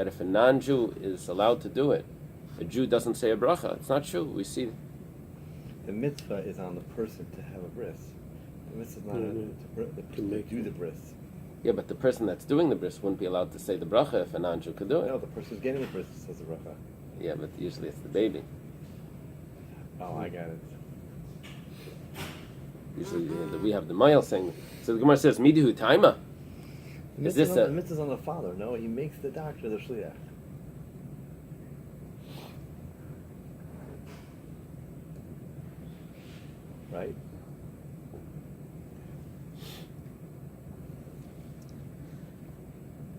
that if a non-Jew is allowed to do it, a Jew doesn't say a bracha. It's not true. We see the mitzvah is on the person to have a bris. The mitzvah is not to do the bris. Yeah, but the person that's doing the bris wouldn't be allowed to say the bracha if a non-Jew could do it. No, the person who's getting the bris says the bracha. Yeah, but usually it's the baby. Oh, I got it. Usually we have the male saying. So the Gemara says, "Midihu taima." Is this the mitzvah's on the father? No, he makes the doctor the shliach. Right?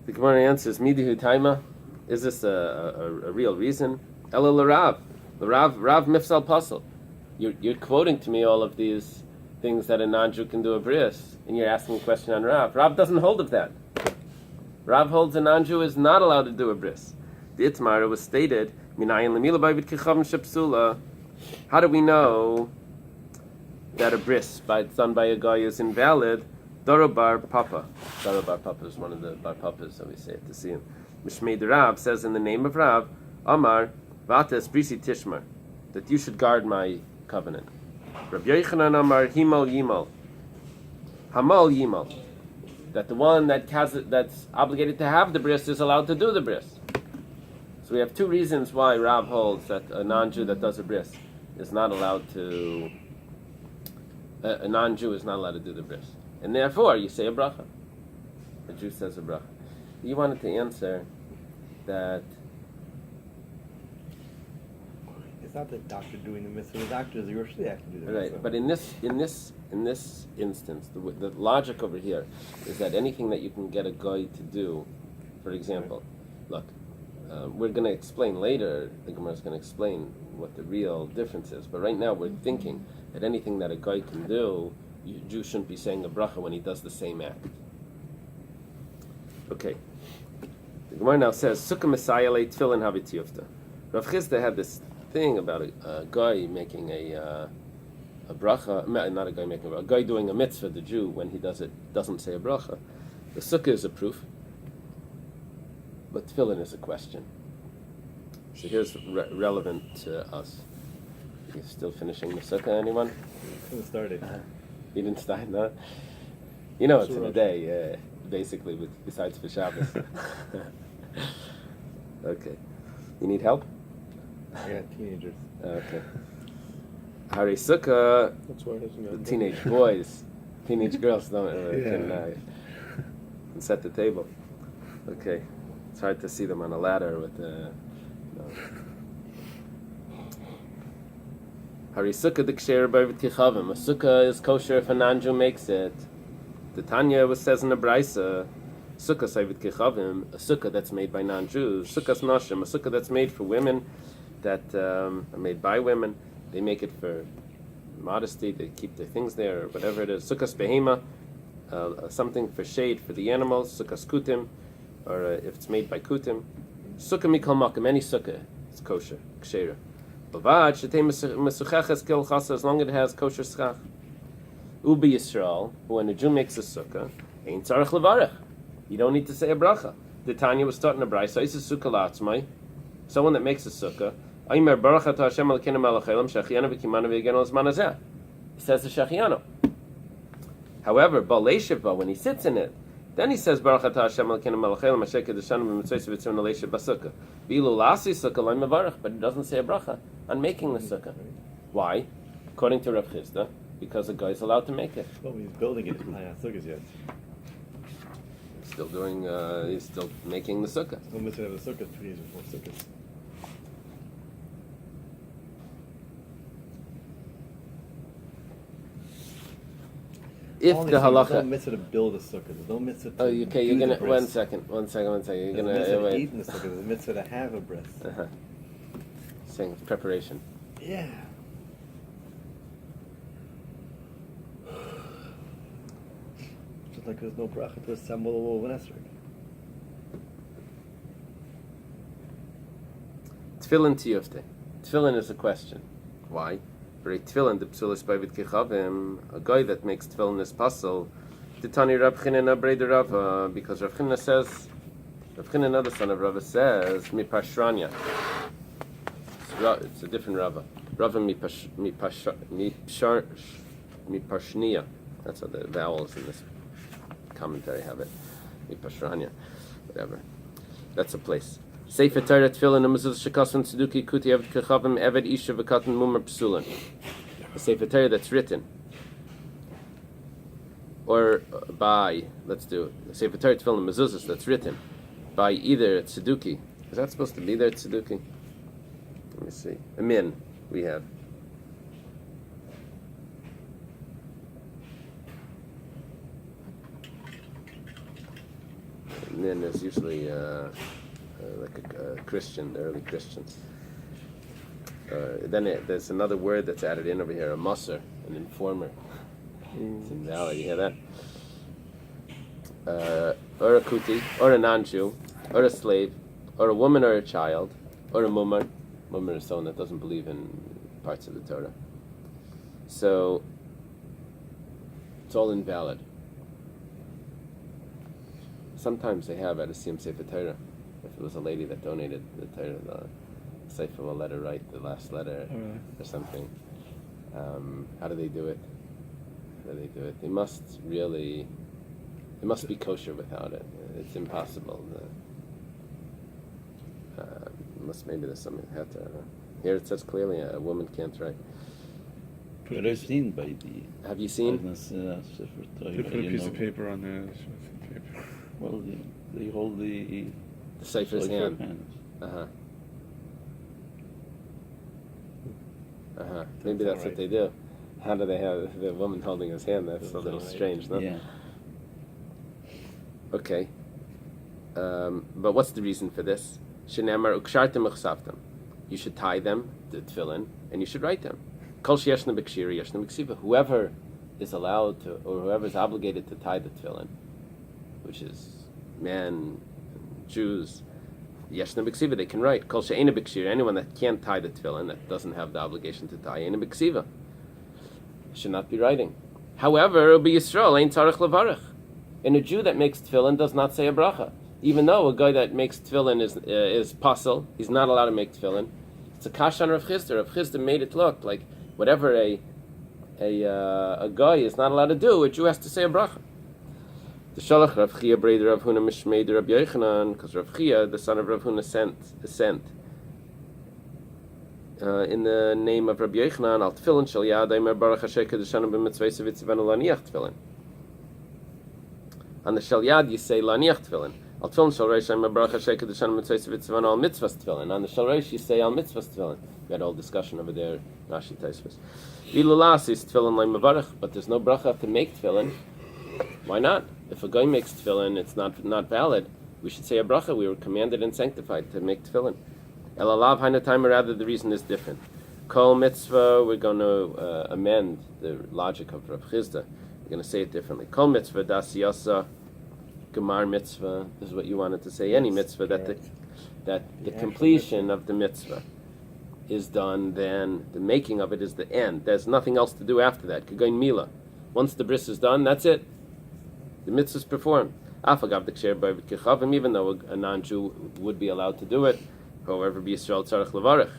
The Gemara answers, "Midihu taima." Is this a real reason? Ela l'Rav, Rav mifsal pasal. You're quoting to me all of these things that a non-Jew can do a bris, and you're asking a question on Rav. Rav doesn't hold of that. Rav holds a non-Jew is not allowed to do a bris. The Itmar was stated, how do we know that a bris done by a guy is invalid? Doro bar papa. Doro bar papa is one of the bar papas, so we say it to see him. Mishmeid Rav says in the name of Rav, Amar, Vates Brisi Tishmar, that you should guard my covenant. Rabbi Yochanan Amar Himal Yimal, Hamal Yimal, that the one that's obligated to have the bris is allowed to do the bris. So we have two reasons why Rav holds that a non-Jew that does a bris is not allowed to. A non-Jew is not allowed to do the bris, and therefore you say a bracha. A Jew says a bracha. You wanted to answer that. It's not the doctor doing the mitzvah. The doctor is your shliach to do the Right, mitzvah. but in this instance, the logic over here is that anything that you can get a guy to do, for example, look, we're going to explain later. The Gemara is going to explain what the real difference is. But right now, we're thinking that anything that a guy can do, you Jew shouldn't be saying a bracha when he does the same act. Okay. The Gemara now says, Sukkah Messiah le tefillin habitiyufta. Rav Chisda had this thing about a guy making a bracha, not a guy making a guy doing a mitzvah, the Jew, when he doesn't say a bracha. The sukkah is a proof, but tefillin is a question. So here's relevant to us. You're still finishing the sukkah, anyone? It started. You didn't start, no? You know it's in a day, basically, besides for Shabbos. Okay. You need help? I got teenagers. Okay. Hari Sukkah, That's why it doesn't go. the teenage boys, teenage girls can set the table. Okay. It's hard to see them on a ladder with the... Hari Sukkah diksher b'avit kichavim. A sukkah is kosher if a non-Jew makes it. The Tanya says in the Braisa, sukkah sayvit kichavim, a sukkah that's made by non-Jews. Sukkah's nashim, a sukkah that's made for women, that are made by women. They make it for modesty. They keep their things there, or whatever it is. Sukkah's behema, something for shade for the animals. Sukkah's kutim, or if it's made by kutim. Sukkah mikol makom, any sukkah, it's kosher, kshera. Bavad shetei mesucheches kil chasa, as long as it has kosher schach. Ubi Yisrael, when a Jew makes a sukkah, ain't tzarich levarech. You don't need to say a bracha. The Tanya was starting a brayso. It's a sukkah latzmai. Someone that makes a sukkah, Aimer baruch atah Hashem Elokeinu melech haolam shechianu v'kimanu v'yagenu l'zman hazeh. He says the shechianu. However, ba'leishiv when he sits in it, then he says baruch atah Hashem Elokeinu melech haolam asher kedeshanu v'mitzvos v'tzivonu leishiv b'sukkah. V'ilu lasi sukkah lo mevarech, but he doesn't say a bracha on making the sukkah. Why? According to Rav Chisda, because a guy is allowed to make it. Well, he's building it. I have sukkahs yet. He's still making the sukkah. No mitzvah have a sukkah 2 days before sukkahs. If All the these things, halacha, there's no mitzvah to build a sukkah. There's no mitzvah to okay, you're do gonna the bris. one second. You're There's a gonna mitzvah to wait. eat in the sukkah. There's a mitzvah to have a bris. Saying preparation. Yeah. Just like there's no bracha to assemble a wool of an esrog. Tefillin tiyufte. Tefillin is a question. Why? For a tefillin, the psulis b'avit kichavim, a guy that makes tefillin is puzzle. The Tani Rab Chinena Breder Rava, because Rav Chinena says Rav Chin, another son of Rava, says Mipashranya. It's a different Rava. Rava Mipashnia. That's how the vowels in this commentary have it. Mipashranya, whatever. That's a place. Sefer Torah Tefillin Mezuzah Shekasan Tzeduki Kuti Eved Kechavim Eved Isha V'Katan Mumar Psulin. The Sefer Torah that's written, or by, let's do it. The Sefer Torah Tefillin Mezuzah that's written by either Tzeduki. Is that supposed to be there, Tzeduki? Let me see. A min we have. Min is usually like a Christian, the early Christians. Then there's another word that's added in over here, a musser, an informer. It's invalid, you hear that? Or a kuti, or a non-Jew, or a slave, or a woman or a child, or a mumar. Mumar is someone that doesn't believe in parts of the Torah. So, it's all invalid. Sometimes they have at a Siyam Sefer Torah. If it was a lady that donated the Torah, the Sefer will let her write the last letter or something. How do they do it? They must be kosher without it. It's impossible. Maybe there's something heter. Here it says clearly a woman can't write. But I've seen by the. Have you seen? They put a piece of paper on there. Well, they hold the Sefer's hand. Maybe that's what they do. How do they have the woman holding his hand? That's a little strange, no? Yeah. Okay. But what's the reason for this? Shenemar ukshartem uchsavtem. You should tie them, the tefillin, and you should write them. Kol sheyeshna b'kshira yeshna b'ksiva. Whoever is allowed to, or whoever is obligated to tie the tefillin, which is men, Jews, yeshna b'ksiva, they can write. Kol she'ena b'kshira, anyone that can't tie the tefillin, that doesn't have the obligation to tie, ena b'ksiva, should not be writing. However, be Yisrael ein tzarich levarich. And a Jew that makes tefillin does not say a bracha. Even though a guy that makes tefillin is pasul, he's not allowed to make tefillin. It's a kash on Rav Chisda. Rav Chisda made it look like whatever a guy is not allowed to do, a Jew has to say a bracha. The Shalach Rav Chia Breder Rav Huna Mishmei Rav Yochanan, because Rav Chia, the son of Rav Huna, sent in the name of Rabbi Yochanan al tefillin shel yad aimer baruch Hashem kedushanim b'mitzvayis v'tzivanu laniach tefillin. On the shel yad you say laniach tefillin. Al tefillin shel reish aimer baruch Hashem kedushanim b'mitzvayis v'tzivanu al mitzvahs tefillin. On the shel reish you say al mitzvahs tefillin. We had a whole discussion over there. Rashi Taisvus. Vilulas is tefillin like mavarach, but there's no bracha to make tefillin. Why not? If a guy makes tefillin, it's not valid. We should say a bracha. We were commanded and sanctified to make tefillin. Elalav hainatayim, rather the reason is different. Kol mitzvah, we're going to amend the logic of Rav Chisda. We're going to say it differently. Kol mitzvah das yasa gemar mitzvah. This is what you wanted to say. Any mitzvah that the completion of the mitzvah is done, then the making of it is the end. There's nothing else to do after that. Kagoin mila. Once the bris is done, that's it. The mitzvah is performed. Afagav d'ksher b'avit kechavim, even though a non-Jew would be allowed to do it. However, b'Yisrael tzarech levarich.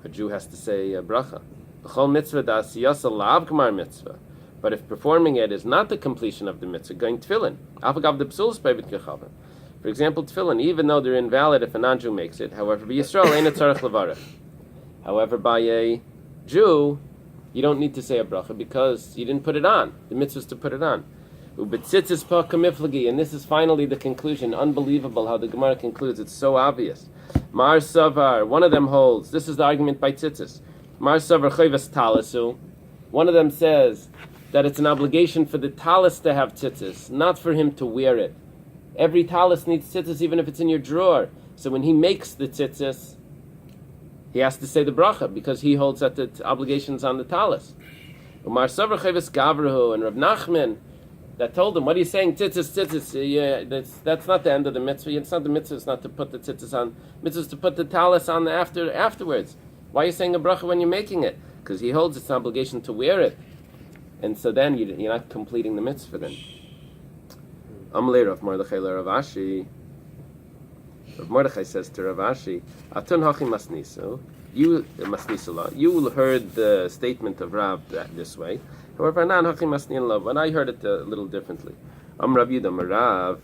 A Jew has to say bracha. B'chol mitzvah da'asiyasa lav gemar mitzvah. But if performing it is not the completion of the mitzvah, going tefillin. Afagav d'psulis b'avit kechavim. For example, tefillin, even though they're invalid if a non-Jew makes it, however, b'Yisrael ain't tzarech levarich. However, by a Jew, you don't need to say a bracha because you didn't put it on. The mitzvah is to put it on. And this is finally the conclusion. Unbelievable how the Gemara concludes. It's so obvious. Mar Savar, one of them holds. This is the argument by Tzitzis. Mar Savar Chayvas Talasu. One of them says that it's an obligation for the talis to have tzitzis, not for him to wear it. Every talis needs tzitzis even if it's in your drawer. So when he makes the tzitzis, he has to say the bracha because he holds that the obligation's on the talis. Mar Savar Chayvas Gavrahu and Rav Nachman, that told him, what are you saying, tzitzis? Yeah, that's not the end of the mitzvah. It's not the mitzvah, it's not to put the tzitzis on. Mitzvah is to put the talis on afterwards. Why are you saying a bracha when you're making it? Because he holds it's an obligation to wear it. And so then you're not completing the mitzvah then. Amalei Rav Mordechai Rav Ashi. Rav Mordechai says to Rav Ashi, Atun hachi masnisu. You masnisula. You heard the statement of Rav this way. However, Anan hachi masnin love. But I heard it a little differently. Rav Yudah Rav.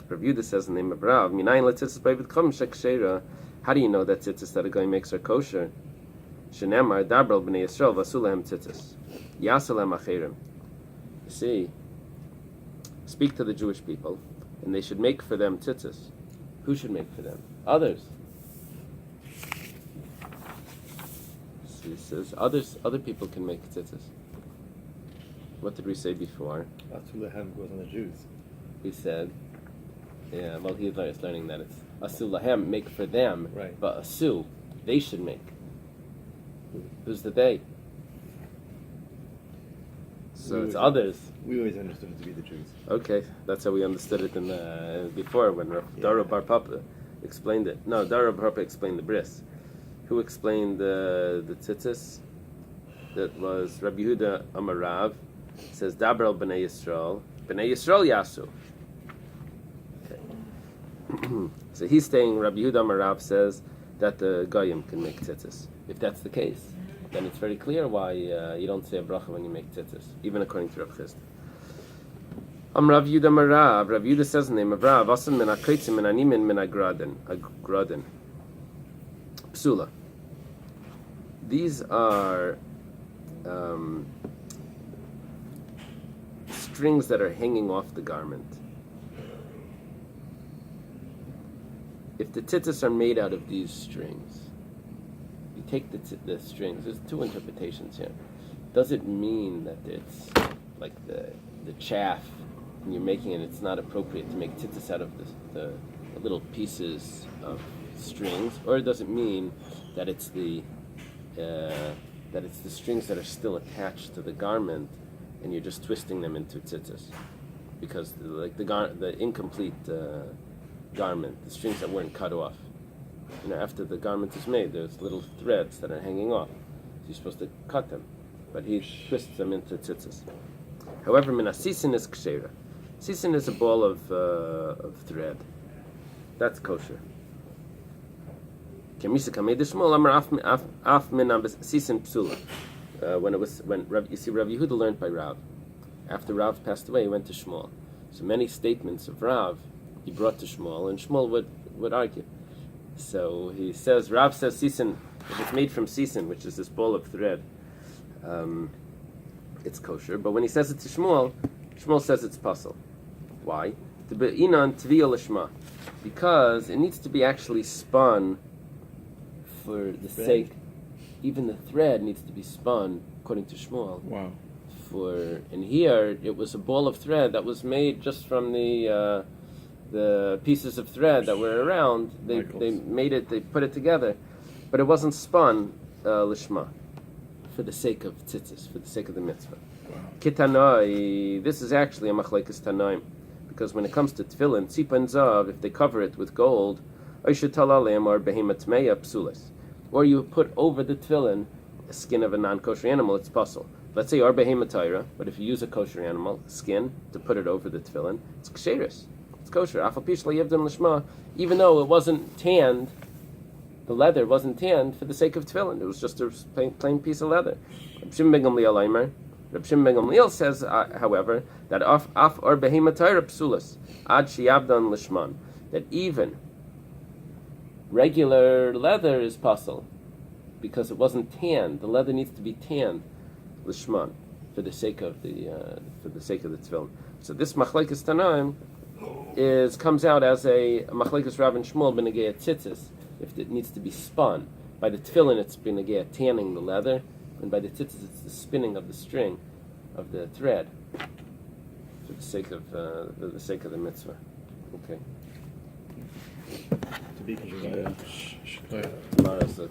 Rav Yudah says the name of Rav. Minayin letzitzis b'avid kom shekshera. How do you know that tzitzis that a guy makes are kosher? Shenemar dabral b'nei Yisrael v'asulahem tzitzis. Yasalem acherim. You see, speak to the Jewish people, and they should make for them tzitzis. Who should make for them? Others. So he says other people can make tzitzis. What did we say before? Asulahem goes on the Jews. We said, yeah, well, he's learning that it's asul lahem, make for them, right? But asu, they should make. Who's the they? So it's others. We always understood it to be the Jews. Okay, that's how we understood it in before when Dara Bar Papa explained it. No, Dara Bar Papa explained the bris. Who explained the tzitzis? That was Rabbi Yehuda Amarav. Says Dabral B'nei Yisrael Yasu. Okay. So he's saying Rabbi Yehuda Amarav says that the Goyim can make tzitzis. If that's the case, then it's very clear why you don't say a bracha when you make tzitzis, even according to Rav Chisda. Rav Yehuda Marav. Rav Yehuda says the name of Rav. Asan min akreitzim min animin min agraden. Psula. These are strings that are hanging off the garment. If the tzitzis are made out of these strings, you take the strings. There's two interpretations here. Does it mean that it's like the chaff, and you're making it? It's not appropriate to make tzitzis out of the little pieces of strings, or does it mean that it's the strings that are still attached to the garment, and you're just twisting them into tzitzis? Because the incomplete garment, the strings that weren't cut off. After the garment is made, there's little threads that are hanging off. So you're supposed to cut them, but he twists them into tzitzis. However, sisin is kshera. Sisin is a ball of thread. That's kosher. When you see Rabbi Yehuda learned by Rav. After Rav passed away, he went to Shmuel. So many statements of Rav he brought to Shmuel, and Shmuel would argue. So he says, Rav says sisin, if it's made from sisin, which is this ball of thread, it's kosher. But when he says it to Shmuel, Shmuel says it's pasul. Why? Because it needs to be actually spun for the sake. Even the thread needs to be spun, according to Shmuel. Wow. And here it was a ball of thread that was made just from the pieces of thread that were around. They made it. They put it together, but it wasn't spun lishma, for the sake of tzitzis, for the sake of the mitzvah. Wow. Kitanoi. This is actually a machlekes tanaim, because when it comes to tefillin, tzipa and zav, if they cover it with gold, oishet talalem or behemat meya psulis, or you put over the tefillin a skin of a non-kosher animal, it's pasul. Let's say or behemat Torah, but if you use a kosher animal skin to put it over the tefillin, it's ksheris. It's kosher. Afal pishla yevdim lishma, even though it wasn't tanned, the leather wasn't tanned for the sake of tefillin. It was just a plain piece of leather. Reb Shimon ben Gamliel says, however, that af or behemat Torah psulas ad sheyavdan lishman, that even regular leather is pasul because it wasn't tanned. The leather needs to be tanned lishman for the sake of the tefillin. So this machlekes tanaim comes out as a machlekes Rav and Shmuel b'negei tzitzis. If it needs to be spun by the tefillin, it's b'negei tanning the leather, and by the tzitzis, it's the spinning of the string of the thread for the sake of the mitzvah. Okay. To be continued. Tomorrow's the